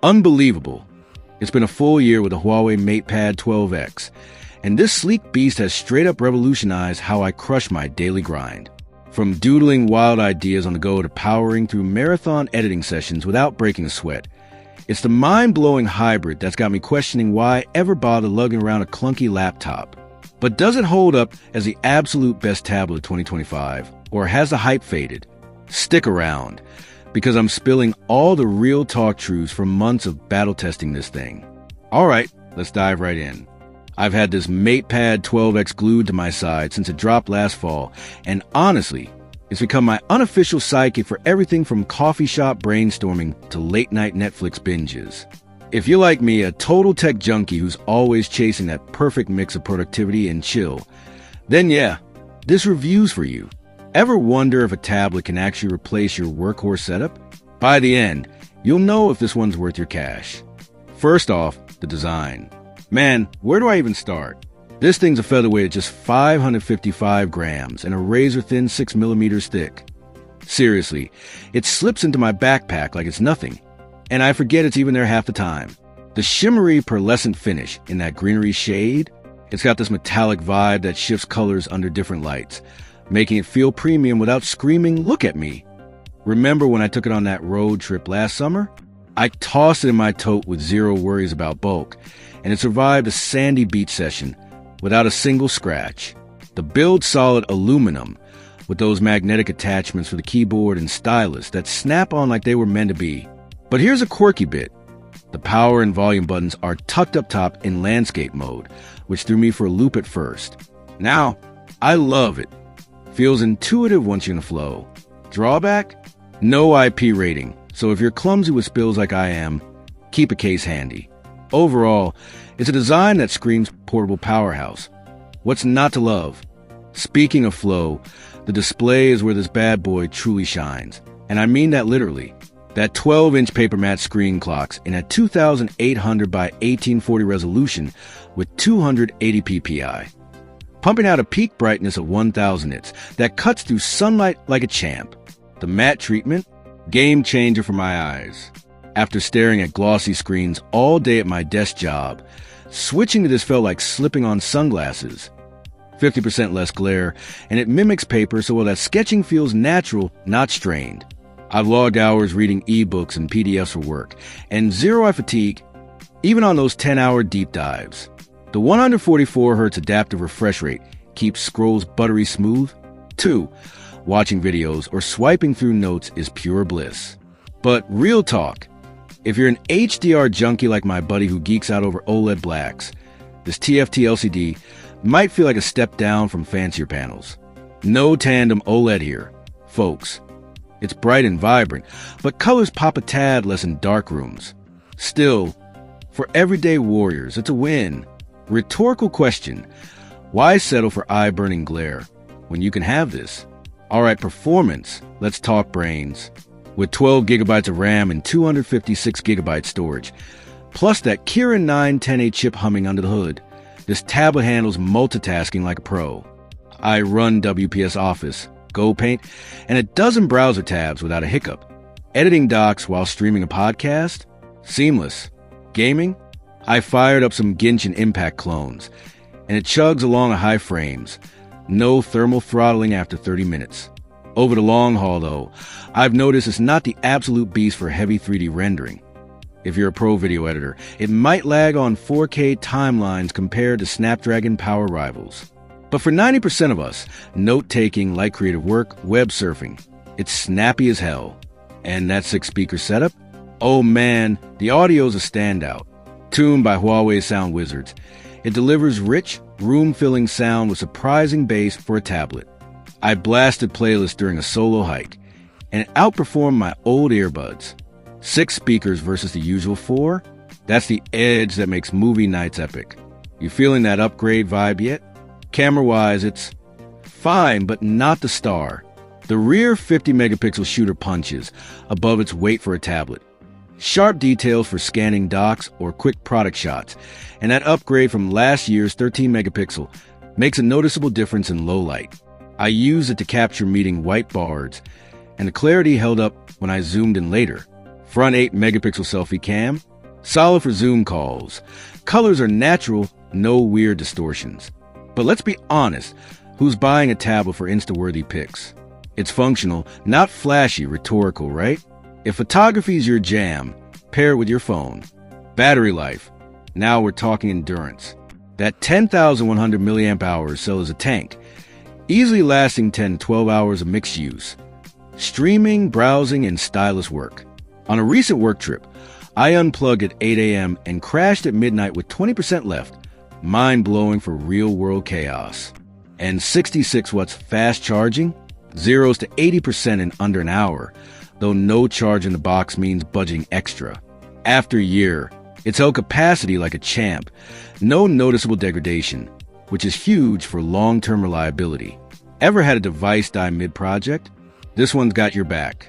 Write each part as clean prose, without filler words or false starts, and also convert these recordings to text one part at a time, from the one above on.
Unbelievable. It's been a full year with the Huawei MatePad 12X, and this sleek beast has straight up revolutionized how I crush my daily grind. From doodling wild ideas on the go to powering through marathon editing sessions without breaking a sweat. It's the mind-blowing hybrid that's got me questioning why I ever bother lugging around a clunky laptop. But does it hold up as the absolute best tablet of 2025? Or has the hype faded? Stick around, because I'm spilling all the real talk truths from months of battle testing this thing. Alright, let's dive right in. I've had this MatePad 12X glued to my side since it dropped last fall, and honestly, it's become my unofficial sidekick for everything from coffee shop brainstorming to late-night Netflix binges. If you're like me, a total tech junkie who's always chasing that perfect mix of productivity and chill, then yeah, this review's for you. Ever wonder if a tablet can actually replace your workhorse setup? By the end, you'll know if this one's worth your cash. First off, the design. Man, where do I even start? This thing's a featherweight at just 555 grams and a razor-thin 6mm thick. Seriously, it slips into my backpack like it's nothing, and I forget it's even there half the time. The shimmery pearlescent finish in that greenery shade, it's got this metallic vibe that shifts colors under different lights, making it feel premium without screaming, "Look at me." Remember when I took it on that road trip last summer? I tossed it in my tote with zero worries about bulk, and it survived a sandy beach session without a single scratch. The build's solid aluminum with those magnetic attachments for the keyboard and stylus that snap on like they were meant to be. But here's a quirky bit. The power and volume buttons are tucked up top in landscape mode, which threw me for a loop at first. Now, I love it. Feels intuitive once you're in the flow. Drawback? No IP rating, so if you're clumsy with spills like I am, keep a case handy. Overall, it's a design that screams portable powerhouse. What's not to love? Speaking of flow, the display is where this bad boy truly shines. And I mean that literally. That 12-inch paper matte screen clocks in a 2800 by 1840 resolution with 280 ppi. Pumping out a peak brightness of 1000 nits that cuts through sunlight like a champ. The matte treatment, game changer for my eyes. After staring at glossy screens all day at my desk job, switching to this felt like slipping on sunglasses. 50% less glare, and it mimics paper so that sketching feels natural, not strained. I've logged hours reading ebooks and PDFs for work, and zero eye fatigue, even on those 10-hour deep dives. The 144 Hz adaptive refresh rate keeps scrolls buttery smooth. 2. Watching videos or swiping through notes is pure bliss. But real talk, if you're an HDR junkie like my buddy who geeks out over OLED blacks, this TFT LCD might feel like a step down from fancier panels. No tandem OLED here, folks. It's bright and vibrant, but colors pop a tad less in dark rooms. Still, for everyday warriors, it's a win. Rhetorical question, why settle for eye-burning glare when you can have this? Alright, performance, let's talk brains. With 12 gigabytes of RAM and 256 gigabyte storage, plus that Kirin 9 10A chip humming under the hood, this tablet handles multitasking like a pro. I run WPS Office, GoPaint, and a dozen browser tabs without a hiccup. Editing docs while streaming a podcast? Seamless. Gaming? I fired up some Genshin Impact clones, and it chugs along at high frames. No thermal throttling after 30 minutes. Over the long haul, though, I've noticed it's not the absolute beast for heavy 3D rendering. If you're a pro video editor, it might lag on 4K timelines compared to Snapdragon power rivals. But for 90% of us, note-taking, light creative work, web surfing, it's snappy as hell. And that 6-speaker setup? Oh man, the audio's a standout. Tuned by Huawei Sound Wizards, it delivers rich, room-filling sound with surprising bass for a tablet. I blasted playlists during a solo hike, and it outperformed my old earbuds. 6 speakers versus the usual 4? That's the edge that makes movie nights epic. You feeling that upgrade vibe yet? Camera-wise, it's fine, but not the star. The rear 50-megapixel shooter punches above its weight for a tablet. Sharp details for scanning docs or quick product shots, and that upgrade from last year's 13-megapixel makes a noticeable difference in low light. I used it to capture meeting white bards, and the clarity held up when I zoomed in later. Front 8-megapixel selfie cam, Solid for Zoom calls. Colors are natural, no weird distortions. But let's be honest, who's buying a tablet for Insta-worthy pics? It's functional, not flashy, rhetorical, right? If photography's your jam, pair it with your phone. Battery life. Now we're talking endurance. That 10,100 milliamp hours sells a tank, easily lasting 10 to 12 hours of mixed use. Streaming, browsing, and stylus work. On a recent work trip, I unplugged at 8 a.m. and crashed at midnight with 20% left. Mind-blowing for real-world chaos. And 66 watts fast charging? Zeros to 80% in under an hour, though no charge in the box means budging extra. After a year, it's held capacity like a champ. No noticeable degradation, which is huge for long-term reliability. Ever had a device die mid-project? This one's got your back.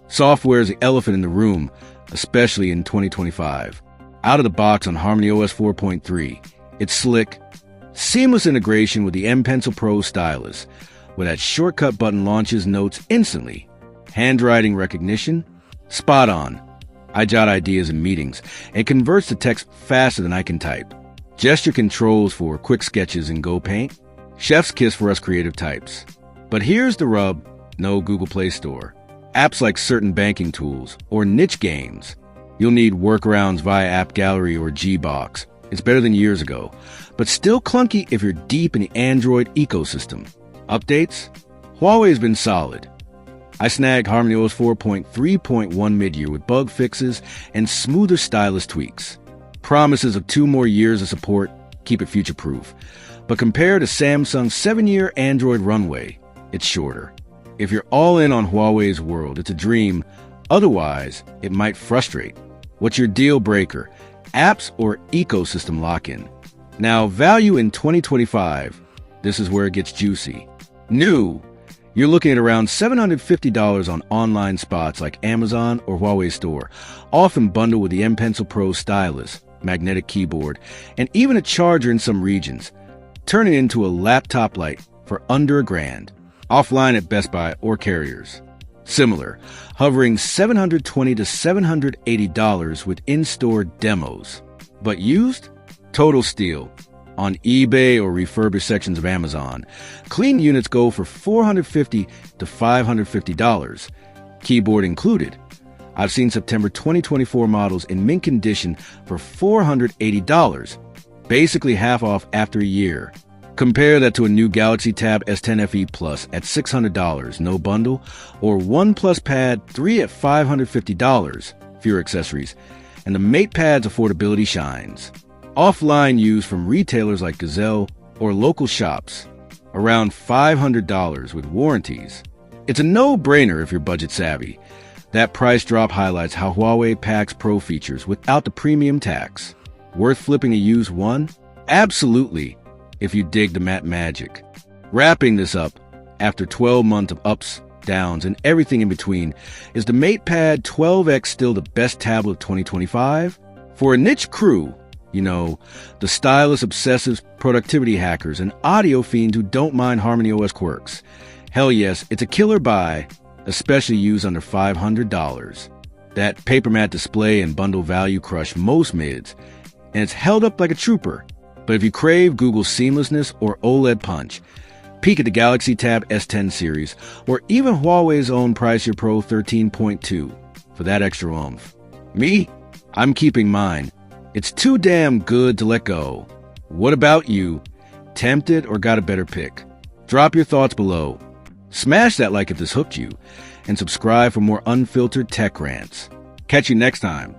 Software is the elephant in the room, especially in 2025. Out of the box on HarmonyOS 4.3, it's slick, seamless integration with the M Pencil Pro stylus, where that shortcut button launches notes instantly. Handwriting recognition? Spot on. I jot ideas in meetings and converts the text faster than I can type. Gesture controls for quick sketches in Go Paint. Chef's kiss for us creative types. But here's the rub, no Google Play Store. Apps like certain banking tools or niche games. You'll need workarounds via App Gallery or Gbox. It's better than years ago, but still clunky if you're deep in the Android ecosystem. Updates? Huawei's been solid. I snagged HarmonyOS 4.3.1 mid-year with bug fixes and smoother stylus tweaks. Promises of 2 more years of support keep it future-proof. But compared to Samsung's 7-year Android runway, it's shorter. If you're all in on Huawei's world, it's a dream. Otherwise, it might frustrate. What's your deal breaker? Apps or ecosystem lock-in? Now, value in 2025. This is where it gets juicy. New. You're looking at around $750 on online spots like Amazon or Huawei Store, often bundled with the M Pencil Pro stylus, magnetic keyboard, and even a charger in some regions. Turn it into a laptop light for under $1,000. Offline at Best Buy or carriers. Similar, hovering $720 to $780 with in-store demos. But used? Total steal. On eBay or refurbished sections of Amazon, clean units go for $450 to $550, keyboard included. I've seen September 2024 models in mint condition for $480, basically half off after a year. Compare that to a new Galaxy Tab S10 FE Plus at $600, no bundle, or OnePlus Pad 3 at $550, fewer accessories, and the MatePad's affordability shines. Offline use from retailers like Gazelle or local shops, around $500 with warranties. It's a no-brainer if you're budget savvy. That price drop highlights how Huawei packs pro features without the premium tax. Worth flipping a used one? Absolutely, if you dig the matte magic. Wrapping this up, after 12 months of ups, downs, and everything in between, is the MatePad 12X still the best tablet of 2025? For a niche crew, you know, the stylus obsessives, productivity hackers, and audio fiends who don't mind HarmonyOS quirks. Hell yes, it's a killer buy, especially used under $500. That paper matte display and bundle value crush most mids, and it's held up like a trooper. But if you crave Google's seamlessness or OLED punch, peek at the Galaxy Tab S10 series, or even Huawei's own Price Your Pro 13.2 for that extra oomph. Me? I'm keeping mine. It's too damn good to let go. What about you? Tempted or got a better pick? Drop your thoughts below. Smash that like if this hooked you, and subscribe for more unfiltered tech rants. Catch you next time.